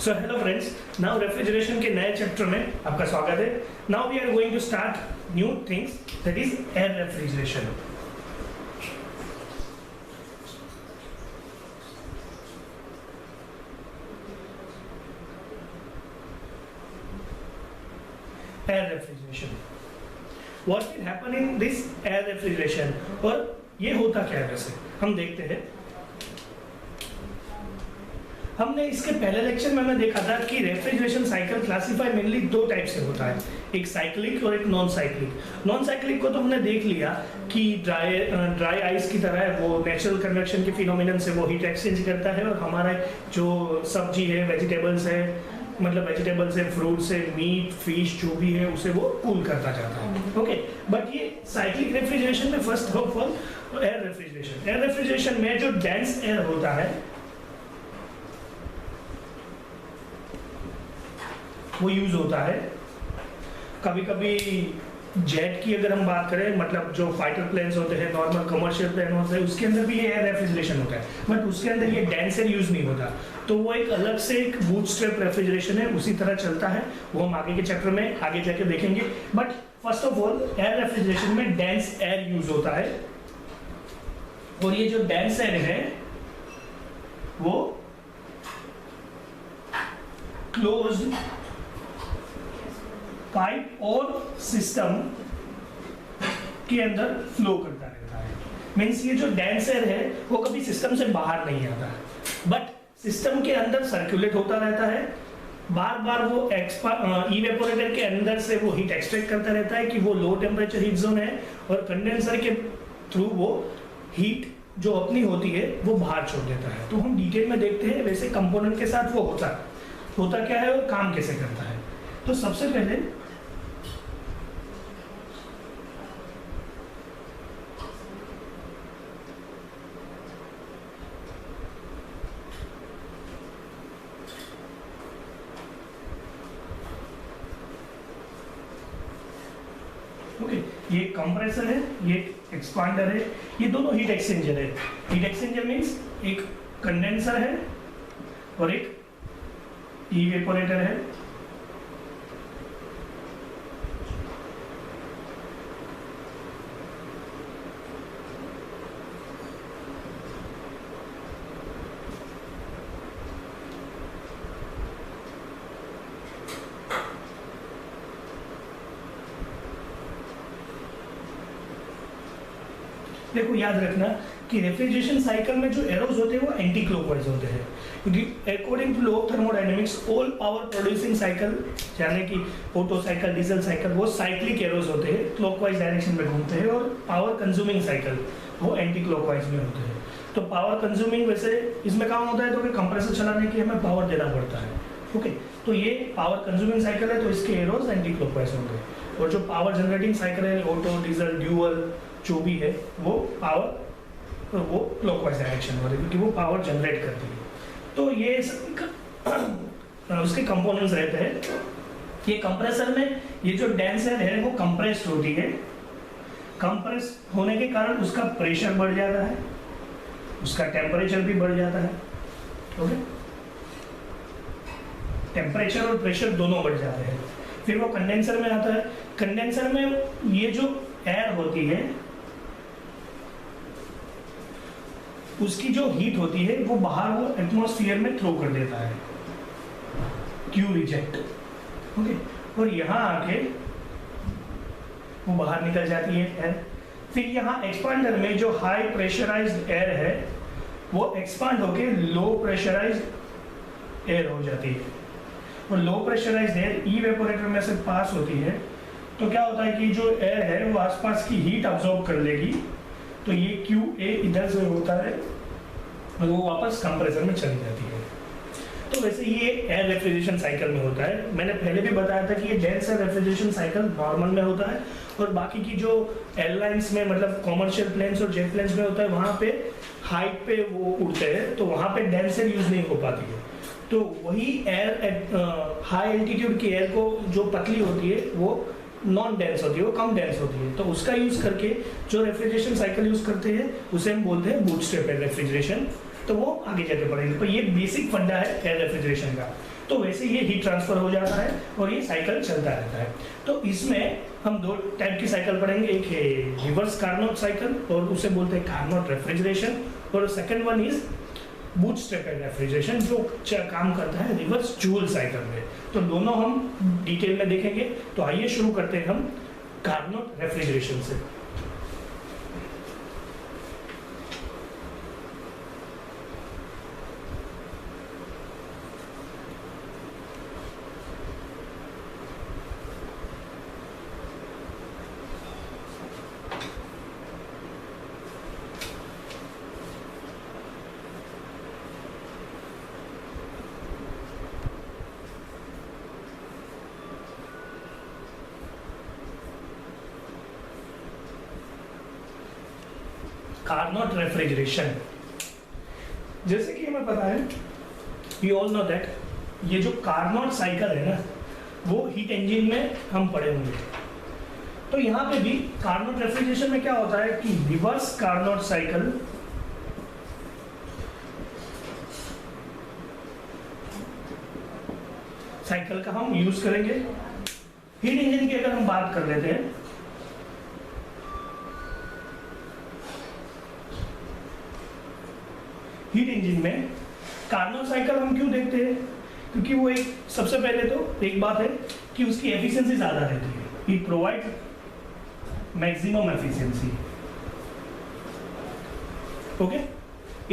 सो hello friends, now refrigeration के नए chapter में आपका स्वागत है। Now we are going to start new things, that is air refrigeration. Air refrigeration, what will happen in this air refrigeration, और ये होता क्या है वैसे हम देखते हैं। हमने इसके पहले लेक्चर में हमने देखा था कि रेफ्रिजरेशन साइकिल क्लासिफाई मेनली दो टाइप से होता है, एक साइक्लिक और एक नॉन साइक्लिक। नॉन साइक्लिक को तो हमने देख लिया कि ड्राई आइस की तरह है, वो नेचुरल कन्वेक्शन के फिनोमिनन से वो हीट एक्सचेंज करता है और हमारा जो सब्जी है, वेजिटेबल्स है, मतलब वेजिटेबल्स है, फ्रूट्स है, मीट, फिश जो भी है उसे वो कूल करता जाता है। ओके, बट ये साइक्लिक रेफ्रिजरेशन में first of all air refrigeration, air refrigeration में जो डेंस एयर होता है वो यूज होता है। कभी कभी जेट की अगर हम बात करें, मतलब जो फाइटर प्लेन्स होते हैं, नॉर्मल कमर्शियल प्लेन होते हैं, उसके अंदर भी ये एयर रेफ्रिजरेशन होता है, बट उसके अंदर ये डेंस एयर यूज नहीं होता। तो वो एक अलग से एक बूटस्ट्रैप रेफ्रिजरेशन है, उसी तरह चलता है, वो हम आगे के चैप्टर में आगे जाके देखेंगे। But first of all air refrigeration में डेंस एयर यूज होता है, और ये जो डेंस एयर है वो क्लोज्ड पाइप और सिस्टम के अंदर फ्लो करता रहता है। मीन्स ये जो डेंस एयर है वो कभी सिस्टम से बाहर नहीं आता है, बट सिस्टम के अंदर सर्कुलेट होता रहता है। बार बार वो इवेपोरेटर के अंदर से वो हीट एक्सट्रैक्ट करता रहता है कि वो लो टेम्परेचर हीट जोन है, और कंडेंसर के थ्रू वो हीट जो अपनी होती है वो बाहर छोड़ देता है। तो हम डिटेल में देखते हैं वैसे कंपोनेंट के साथ वो होता क्या है और काम कैसे करता है। तो सबसे पहले ये कंप्रेसर है, ये एक्सपांडर है, ये दोनों हीट एक्सचेंजर है। हीट एक्सचेंजर मींस एक कंडेंसर है और एक इवेपोरेटर है। देखो याद रखना कि रेफ्रिजरेशन साइकिल में जो एरोज होते हैं वो एंटी क्लॉकवाइज होते हैं, क्योंकि according to law of thermodynamics all power producing cycle, यानी कि ऑटो साइकिल, डीजल साइकिल, वो साइक्लिक एरोज होते हैं, क्लॉकवाइज डायरेक्शन में घूमते हैं, और पावर कंज्यूमिंग साइकिल वो एंटी क्लॉकवाइज में होते हैं। तो पावर कंज्यूमिंग वैसे इसमें काम होता है तो कि कंप्रेसर चलाने के लिए हमें पावर देना पड़ता है। ओके, तो ये पावर कंज्यूमिंग साइकिल है, तो इसके एरोज एंटी क्लॉकवाइज होंगे। और जो पावर जनरेटिंग साइकिल है, ऑटो, डीजल, ड्यूअल जो भी है, वो पावर वो क्लॉकवाइज डायरेक्शन में, क्योंकि वो पावर जनरेट करती है। तो ये उसके कंपोनेंट्स रहते हैं। ये कंप्रेसर में ये जो डेंस एयर है वो कंप्रेस्ड होती है। कंप्रेस होने के कारण उसका प्रेशर बढ़ जाता है, उसका टेम्परेचर भी बढ़ जाता है। ओके, टेम्परेचर और प्रेशर दोनों बढ़ जाते हैं। फिर वो कंडेंसर में आता है। कंडेंसर में ये जो एयर होती है उसकी जो हीट होती है वो बाहर वो एटमॉस्फेयर में थ्रो कर देता है, क्यू रिजेक्ट। ओके, और यहाँ आके वो बाहर निकल जाती है एयर। फिर यहाँ एक्सपांडर में जो हाई प्रेशराइज्ड एयर है वो एक्सपांड होके लो प्रेशराइज्ड एयर हो जाती है, और लो प्रेशराइज्ड एयर इवेपोरेटर में से पास होती है। तो क्या होता है कि जो एयर है वो आसपास की हीट अब्सॉर्ब कर लेगी, तो ये QA इधर से होता है और वो वापस कंप्रेसर में चली जाती है। तो वैसे ये एयर रेफ्रिजरेशन साइकिल में होता है। मैंने पहले भी बताया था कि ये dense air refrigeration cycle normal में होता है, और बाकी की जो एयरलाइंस में, मतलब कॉमर्शियल प्लेन्स और जेट प्लेन्स में होता है, वहाँ पे हाइट पे वो उड़ते हैं, तो वहाँ पे डेंस एयर यूज नहीं हो पाती है। तो वही एयर हाई एल्टीट्यूड की एयर को जो पतली होती है वो नॉन डेंस होती है, वो कम डेंस होती है, तो उसका यूज करके जो रेफ्रिजरेशन साइकिल यूज करते हैं उसे हम बोलते हैं बूटस्ट्रैप रेफ्रिजरेशन। तो वो आगे जाके पढ़ेंगे। तो ये बेसिक फंडा है एयर रेफ्रिजरेशन का। तो वैसे ये हीट ट्रांसफर हो जाता है और ये साइकिल चलता रहता है। तो इसमें हम दो टाइप की साइकिल पढ़ेंगे, एक है रिवर्स कार्नोट साइकिल और उसे बोलते हैं कार्नोट रेफ्रिजरेशन, और second one is bootstrap refrigeration जो काम करता है रिवर्स जूल साइकिल में। तो दोनों हम डिटेल में देखेंगे। तो आइए शुरू करते हैं हम कार्नोट रेफ्रिजरेशन से। कार्नोट रेफ्रिजरेशन, जैसे कि हमें पता है, यू ऑल नो दैट ये जो कार्नोट साइकिल है ना वो हीट इंजन में हम पढ़े होंगे। तो यहाँ पे भी कार्नोट रेफ्रिजरेशन में क्या होता है कि रिवर्स कार्नोट साइकिल का हम यूज करेंगे। हीट इंजन की अगर हम बात कर लेते हैं, हीट इंजन में कार्नोट साइकिल हम क्यों देखते हैं, क्योंकि वो एक सबसे पहले तो एक बात है कि उसकी एफिशिएंसी ज्यादा रहती है। It provide maximum efficiency, okay,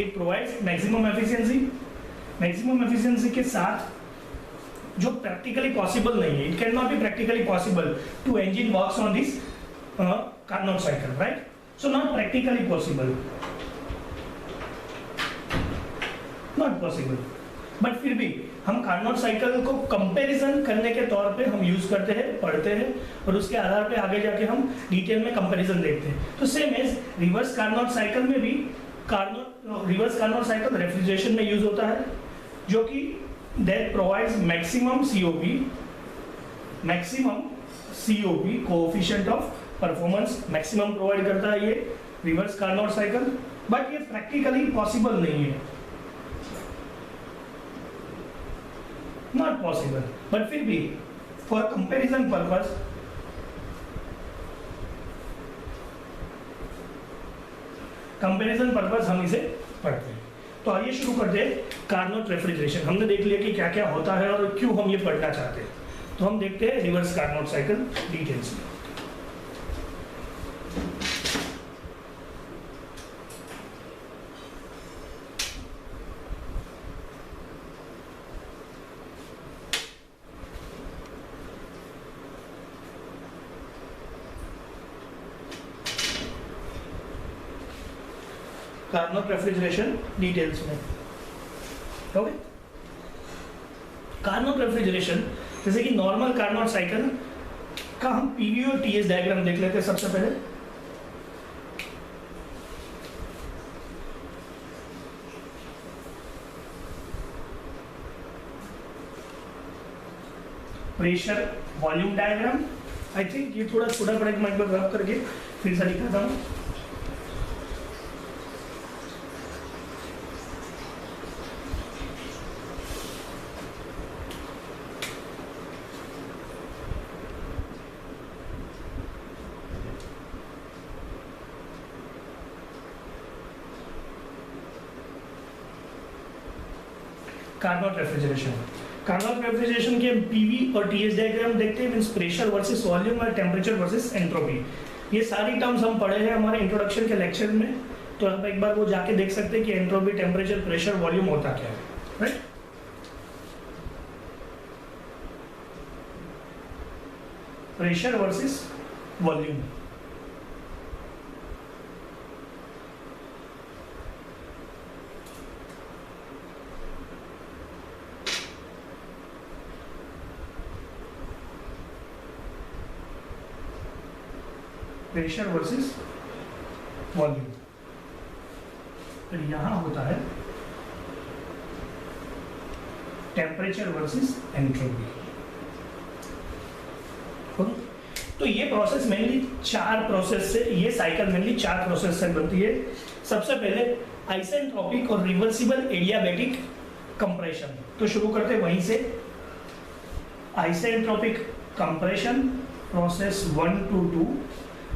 it provides maximum efficiency. Maximum efficiency के साथ जो प्रैक्टिकली पॉसिबल नहीं है, it can not be practically possible to engine works on this Carnot cycle, right? So not practically possible, not possible, but फिर भी हम Carnot cycle को comparison करने के तौर पे हम यूज करते हैं, पढ़ते हैं, और उसके आधार पे आगे जाके हम डिटेल में कंपैरिजन देखते हैं। तो same as reverse Carnot cycle में भी रिवर्स कार्नोट साइकिल रेफ्रिजरेशन में यूज होता है, जो कि that provides maximum COP coefficient of performance, maximum provide करता है ये रिवर्स कार्नोट साइकिल, बट ये प्रैक्टिकली पॉसिबल नहीं है, नॉट पॉसिबल, बट फिर भी फॉर कंपैरिजन पर्पस हम इसे पढ़ते हैं। तो आइए शुरू करते हैं कार्नोट रेफ्रिजरेशन। हमने देख लिया कि क्या क्या होता है और क्यों हम ये पढ़ना चाहते हैं। तो हम देखते हैं रिवर्स कार्नोट साइकिल डिटेल्स में। कार्नोट रेफ्रिजरेशन डिटेल्स में, ओके। कार्नोट रेफ्रिजरेशन, जैसे कि नॉर्मल कार्नोट साइकिल का हम पीवी और टीएस डायग्राम देख लेते हैं सबसे पहले। Pressure volume diagram, I think ये थोड़ा छोटा पड़ेगा, मैं एक बार रब करके फिर से दिखाता हूँ। कार्नोट रेफ्रिजरेशन के पीवी और टीएस डायग्राम देखते हैं, मींस प्रेशर वर्सेस वॉल्यूम और टेम्परेचर वर्सेस एंट्रोपी। ये सारी टर्म्स हम पढ़े हैं हमारे इंट्रोडक्शन के लेक्चर में, तो आप एक बार वो जाके देख सकते हैं कि एंट्रोपी, टेम्परेचर, प्रेशर, वॉल्यूम होता क्या है, right? Pressure versus volume, pressure versus volume. फिर यहां होता है टेम्परेचर वर्सेस एंट्रोपी। तो ये प्रोसेस मेनली चार प्रोसेस से, ये साइकिल मेनली चार प्रोसेस से बनती है। सबसे पहले आइसेंट्रोपिक और रिवर्सिबल एडियाबैटिक कंप्रेशन। तो शुरू करते हैं वहीं से। Isentropic compression process 1 to 2,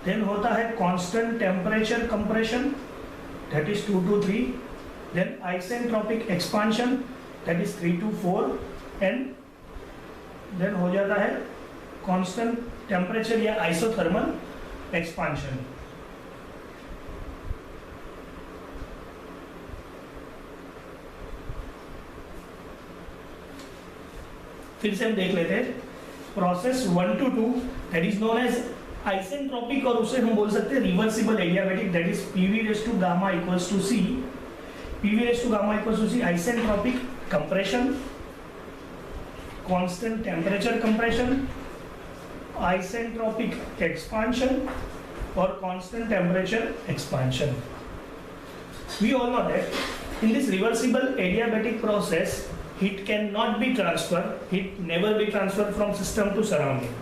then होता है constant temperature compression that is 2 to 3, then isentropic expansion that is 3 to 4, and then हो जाता है कांस्टेंट टेम्परेचर या आइसोथर्मल एक्सपांशन। फिर से हम देख लेते हैं process 1 to 2 that is known as isentropic, और उसे हम बोल सकते हैं reversible adiabatic that is PV raised to gamma equals to C, PV raised to gamma equals to C, isentropic compression, constant temperature compression, isentropic expansion और constant temperature expansion. We all know that in this reversible adiabatic process, heat cannot be transferred, heat never be transferred from system to surrounding.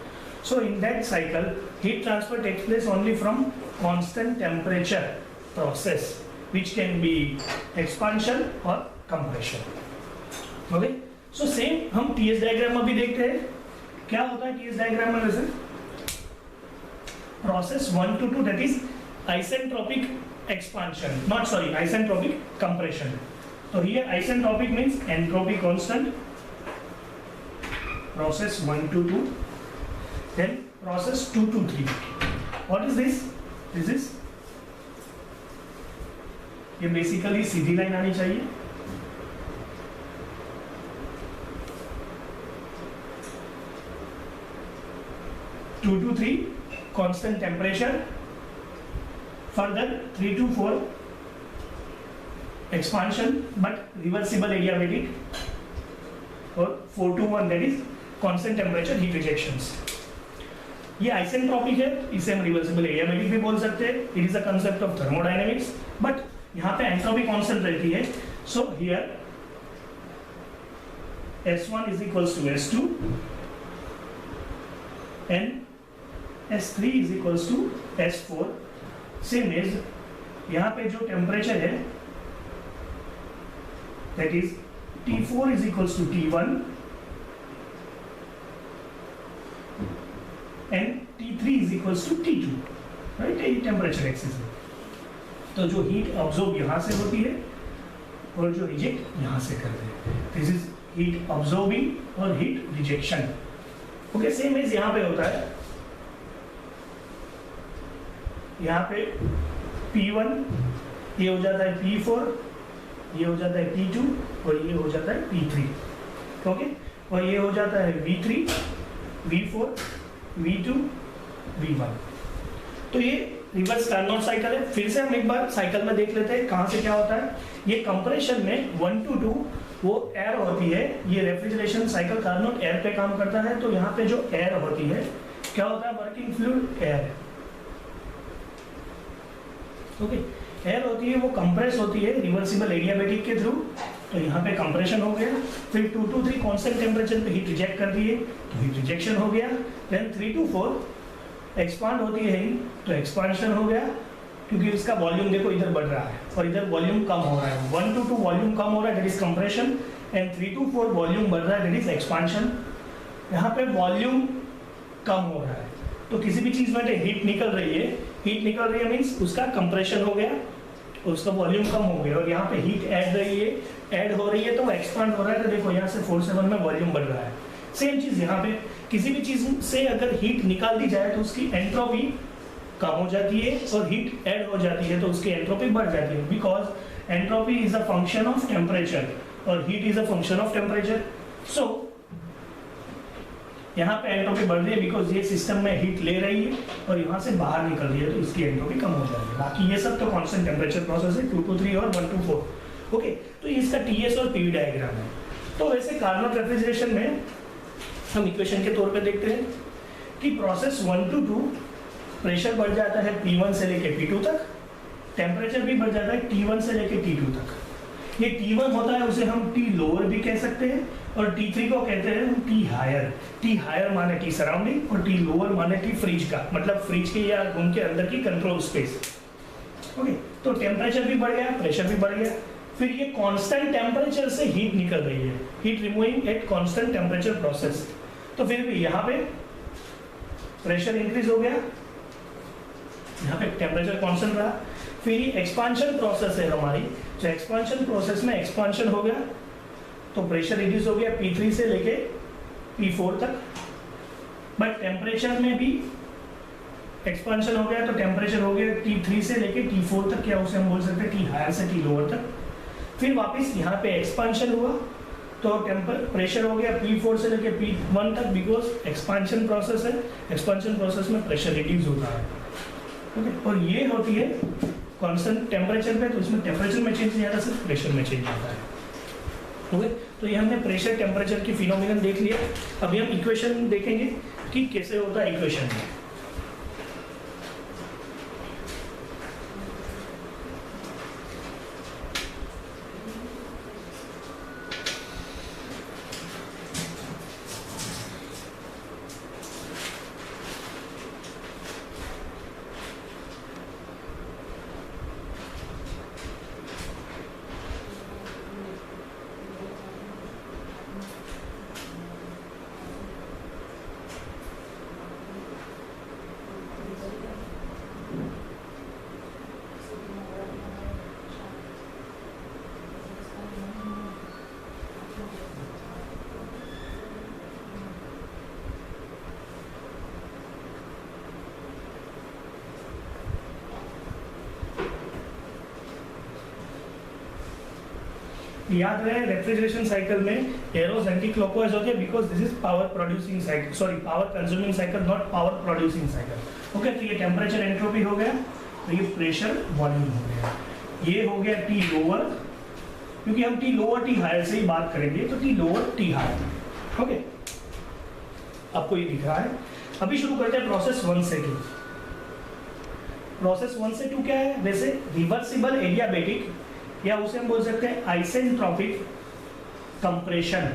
So in that cycle, heat transfer takes place only from constant temperature process, which can be expansion or compression. Okay? So same हम TS diagram में भी देखते हैं। क्या होता है TS diagram में वैसे? Process 1 to 2 that is isentropic expansion, not sorry, isentropic compression. So here isentropic means entropy constant, process 1 to 2, then process 2 to 3. What is this? This is, ये बेसिकली सीधी लाइन आनी चाहिए। Two to 3 constant temperature, further 3 to 4 expansion but reversible adiabatic, और 4 to 1 that is constant temperature heat rejections. ये isentropic है, इसे हम reversible adiabatic भी बोल सकते हैं। It is a concept of thermodynamics, but यहाँ पे एंट्रोपी कांस्टेंट रहती है। So here S1 is equals to S2 and S3 is equals to S4। Same is यहाँ पे जो टेम्परेचर है that is T4 is equals to T1 and T3 is equals to T2, right? ये temperature axis है। तो जो heat absorb यहाँ से होती है और जो रिजेक्ट यहाँ से करते हैं, दिस इज हीट ऑब्जॉर्बिंग और heat rejection. Okay, same is यहाँ पे होता है। यहाँ पे P1 ये हो जाता है P4, ये हो जाता है P2 और ये हो जाता है P3। ओके, और ये हो जाता है V3, V4, V2, V1। तो ये रिवर्स कार्नोट साइकिल है। फिर से हम एक बार साइकिल में देख लेते हैं कहाँ से क्या होता है। ये कंप्रेशन में 1 to 2 वो एयर होती है। ये रेफ्रिजरेशन साइकिल कार्नोट एयर पे काम करता है। तो यहाँ पे जो एयर होती है, क्या होता है? Working fluid air. Okay, air होती है वो कंप्रेस होती है रिवर्सिबल एडियाबैटिक के थ्रू। तो यहाँ पे कंप्रेशन हो गया। फिर 2 to 3 कांस्टेंट टेम्परेचर पे हीट रिजेक्ट कर दिए तो हीट रिजेक्शन हो गया। देन 3 to 4 एक्सपांड होती है तो एक्सपांशन हो गया, क्योंकि इसका वॉल्यूम देखो इधर बढ़ रहा है और इधर वॉल्यूम कम हो रहा है। 1 to 2 वॉल्यूम कम हो रहा है that is compression, and 3 to 4 volume बढ़ रहा है दैट इज एक्सपांशन। यहाँ पे वॉल्यूम कम हो रहा है तो किसी भी चीज में हीट निकल रही है, हीट निकल रही है मीन्स उसका कंप्रेशन हो गया, उसका वॉल्यूम कम हो गया, और यहाँ पे हीट ऐड हो रही है तो एक्सपांड हो रहा है। तो देखो यहाँ से 4/7 में वॉल्यूम बढ़ रहा है। सेम चीज यहाँ पे किसी भी चीज से अगर हीट निकाल दी जाए तो उसकी एंट्रोपी कम हो जाती है और हीट ऐड हो जाती है तो उसकी एंट्रोपी बढ़ जाती है, because entropy is a function of temperature और heat is a function of temperature. So यहाँ पे एंट्रोपी बढ़ रही है बिकॉज ये सिस्टम में हीट ले रही है और यहाँ से बाहर निकल रही है तो इसकी एंट्रोपी कम हो जाएगी। बाकी ये सब तो कांस्टेंट टेम्परेचर प्रोसेस है 2 to 3 और 1 to 4। ओके, तो ये इसका TS और PV डायग्राम है। तो वैसे कार्नोट रेफ्रिजरेशन में हम इक्वेशन के तौर पे देखते हैं कि प्रोसेस 1 to 2 प्रेशर बढ़ जाता है P1 से लेके P2 तक, टेम्परेचर भी बढ़ जाता है T1 से लेके T2 तक। ये T1 होता है उसे हम T लोअर भी कह सकते हैं और T3 को कहते हैं हम T हायर। T हायर माने T सराउंडिंग और T लोअर माने T फ्रिज का, मतलब फ्रिज के या रूम के अंदर की कंट्रोल स्पेस। ओके, तो टेम्परेचर भी बढ़ गया, प्रेशर भी बढ़ गया, फिर ये कांस्टेंट टेम्परेचर से हीट निकल रही है, heat removing at constant temperature process. तो फिर भी यहाँ पे प्रेशर इंक्रीज हो गया, यहाँ पे टेम्परेचर कांस्टेंट रहा, फिर ये एक्सपांशन प्रोसेस है हमारी, जो एक्सपांशन प्रोसेस में एक्सपांशन हो गया तो प्रेशर रिड्यूस हो गया P3 से लेके P4 तक, बट टेम्परेचर में भी एक्सपांशन हो गया तो टेम्परेचर हो गया T3 से लेके T4 तक, क्या उसे हम बोल सकते हैं T हायर से T लोअर तक। फिर वापस यहाँ पे एक्सपांशन हुआ तो प्रेशर हो गया P4 से लेके P1 तक, बिकॉज एक्सपांशन प्रोसेस है, एक्सपांशन प्रोसेस में प्रेशर रिड्यूस होता है। ओके, और ये होती है कांस्टेंट टेम्परेचर पे, तो इसमें टेम्परेचर में चेंज नहीं आता, सिर्फ प्रेशर में चेंज आता है। ओके, तो ये हमने प्रेशर टेम्परेचर की फिनोमिनन देख लिया। अभी हम इक्वेशन देखेंगे कि कैसे होता है इक्वेशन में। याद रहे रेफ्रिजरेशन साइकिल में एरोस एंटी क्लॉकवाइज होती है, because this is power producing cycle, sorry power consuming cycle, not power producing cycle. Okay, तो ये टेम्परेचर एंट्रोपी हो गया, तो ये प्रेशर वॉल्यूम हो गया, ये हो गया टी लोअर, क्योंकि हम टी लोअर टी हायर से ही बात करेंगे, तो T lower T higher. Okay, आपको ये दिख रहा है। अभी शुरू करते हैं प्रोसेस 1 से 2। प्रोसेस 1 से 2 क्या है? वैसे रिवर्सिबल एडियाबेटिक, या उसे हम बोल सकते हैं आइसेंट्रोपिक कंप्रेशन।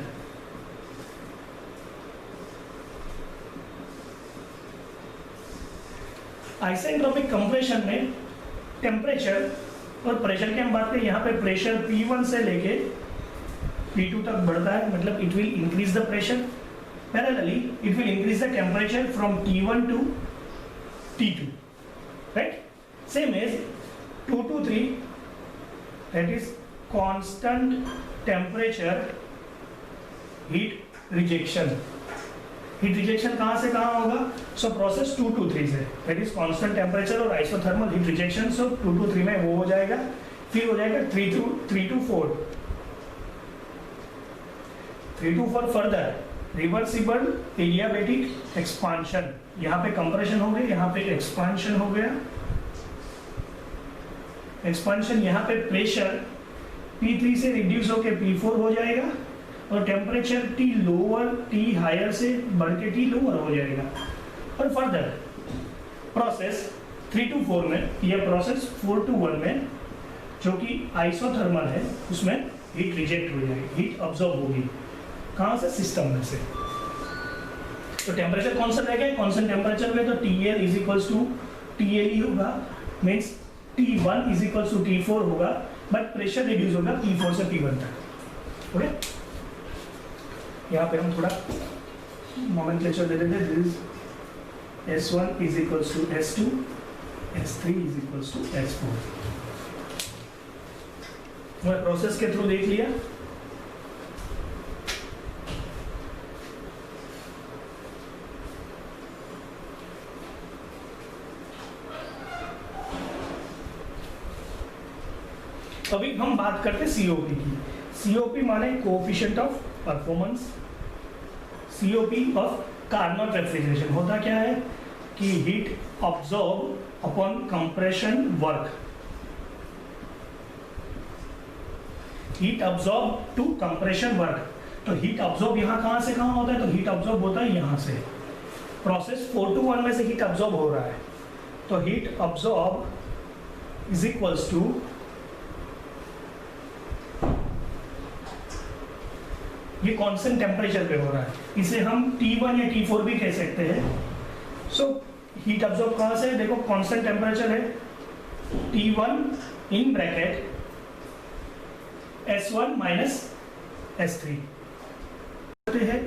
आइसेंट्रोपिक कंप्रेशन में टेम्परेचर और प्रेशर की हम बात करें, यहाँ पे प्रेशर P1 से लेके P2 तक बढ़ता है, मतलब it will increase the pressure, parallelly it will increase the temperature from T1 to T2, right? Same as 2 to 3, that is constant temperature heat rejection। heat rejection कहाँ से कहाँ होगा? so process 2 to 3 से, that is constant temperature और isothermal heat rejection, so 2 to 3 में वो हो जाएगा, फिर हो जाएगा 3 to 4 further reversible adiabatic expansion। यहाँ पे compression हो गई, यहाँ पे expansion हो गया, एक्सपांशन, यहाँ पे प्रेशर P3 से रिड्यूस होकर P4 हो जाएगा और temperature T lower T higher से बढ़ के T लोअर हो जाएगा। और फर्दर प्रोसेस 3 to 4 में, यह प्रोसेस 4 to 1 में जो कि आइसोथर्मल है, उसमें हीट रिजेक्ट हो जाएगी, हीट अब्सॉर्ब होगी। कहाँ से? सिस्टम में से। तो टेम्परेचर कांस्टेंट रहेगा, कांस्टेंट टेम्परेचर में तो TL is equals to TL ही होगा, means T1 is equals to T4 होगा, बट प्रेशर रिड्यूस होगा P4 से P1 तक। ओके, यहाँ पे हम थोड़ा नोमेनक्लेचर दे देते हैं। This S1 is equals to S2, S3 is equals to S4। मैं प्रोसेस के थ्रू देख लिया। अभी हम बात करते हैं COP की। COP माने coefficient of performance, COP of Carnot refrigeration. होता क्या है कि heat absorb upon compression work, heat absorb to compression work. तो हीट अब्सॉर्ब यहाँ कहाँ से कहाँ होता है? तो हीट अब्सॉर्ब होता है यहाँ से, प्रोसेस 4 to 1 में से हीट अब्सॉर्ब हो रहा है, तो heat absorb is equals to ये कांस्टेंट टेम्परेचर पे हो रहा है, इसे हम T1 या T4 भी कह सकते हैं। सो हीट अब्सॉर्ब कहाँ से? देखो कांस्टेंट टेम्परेचर है T1 in bracket S1 minus S3 है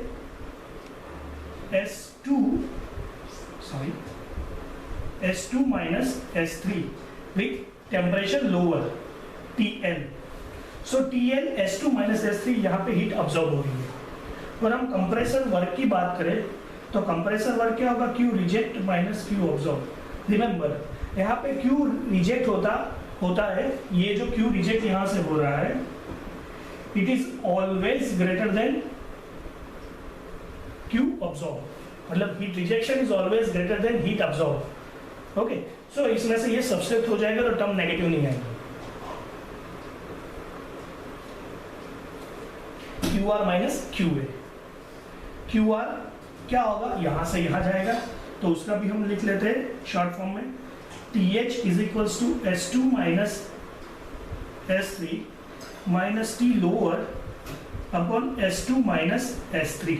S2 minus S3 with temperature lower TL. So TL S2 minus S3 यहाँ पे हीट अब्सॉर्ब हो रही है। और हम कंप्रेसर वर्क की बात करें तो कंप्रेसर वर्क क्या होगा, Q reject minus Q absorb. Remember यहाँ पे Q रिजेक्ट होता है, ये जो Q रिजेक्ट यहाँ से हो रहा है, it is always greater than Q absorb, मतलब heat rejection is always greater than heat absorb. Okay, so इसमें से ये सब्सट्रैक्ट हो जाएगा तो टर्म नेगेटिव नहीं आएगा। QR माइनस QA, QR क्या होगा, यहां से यहां जाएगा तो उसका भी हम लिख लेते हैं शॉर्ट फॉर्म में, TH is equals to S2 minus S3 minus T lower upon S2 minus S3।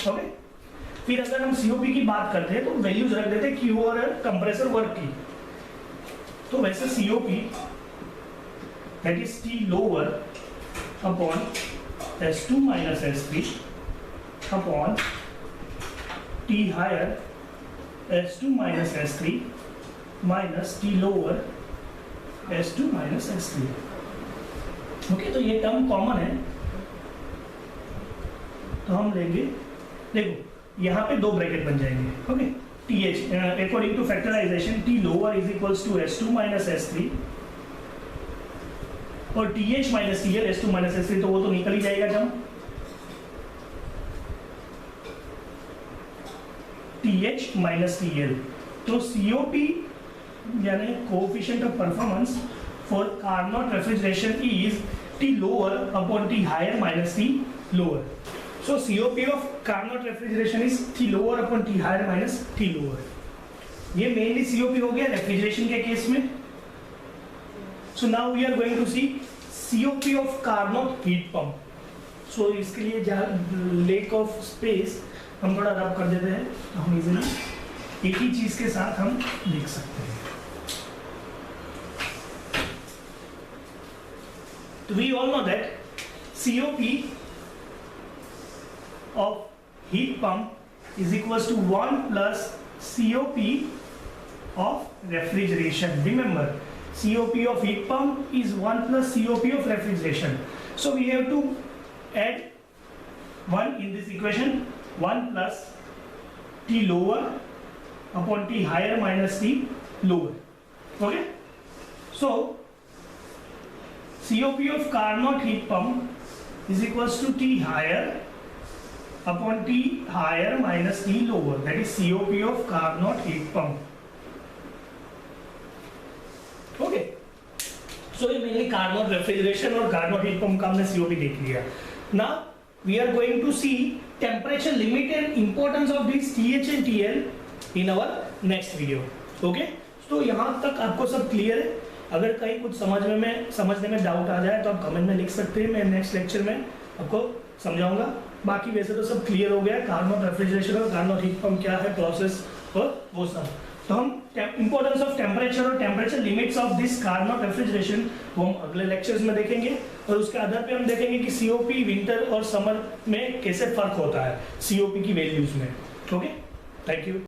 Okay, फिर अगर हम COP की बात करते हैं तो वैल्यूज रख देते हैं Q और कंप्रेसर वर्क की। तो वैसे COP that is T lower upon S2 minus S3 upon T higher S2 minus S3 minus T lower S2 minus S3। Okay, तो ये टर्म कॉमन है तो हम लेंगे, देखो यहाँ पे दो ब्रैकेट बन जाएंगे। Okay, TH according to factorization T lower is equals to S2 minus S3 और TH minus TL S2 minus S3, तो वो तो निकल ही जाएगा जब TH माइनस TL। तो COP यानी coefficient of performance for Carnot refrigeration is T lower upon T higher minus T lower. So COP of Carnot refrigeration is T lower upon T higher minus T lower. ये mainly COP हो गया refrigeration के case में। So now we are going to see COP of Carnot heat pump. So इसके लिए lack of space हम थोड़ा रब कर देते हैं तो हम इजीली एक ही चीज के साथ हम लिख सकते हैं। तो we all know that COP of heat pump is equals to 1 plus COP of refrigeration. Remember, COP of heat pump is 1 plus COP of refrigeration. So we have to add 1 in this equation, 1 plus T lower upon T higher minus T lower. Okay? So COP of Carnot heat pump is equals to T higher upon T higher minus T lower, that is COP of Carnot heat pump. Okay, so ये mainly Carnot refrigeration और Carnot heat pump का हमने COP देख लिया। Now we are going to see temperature limit and importance of these TH and TL in our next video. Okay, तो यहाँ तक आपको सब क्लियर है? अगर कहीं कुछ समझने में डाउट आ जाए तो आप कमेंट में लिख सकते हैं, मैं नेक्स्ट लेक्चर में आपको समझाऊंगा। बाकी वैसे तो सब क्लियर हो गया, कार्नोट रेफ्रिजरेशन और कार्नोट हीट पंप क्या है, प्रोसेस और वो सब। तो हम इंपॉर्टेंस ऑफ टेम्परेचर और temperature limits of this Carnot refrigeration वो हम अगले लेक्चर्स में देखेंगे और उसके आधार पे हम देखेंगे कि COP विंटर और समर में कैसे फर्क होता है COP की वैल्यूज में। Okay, thank you.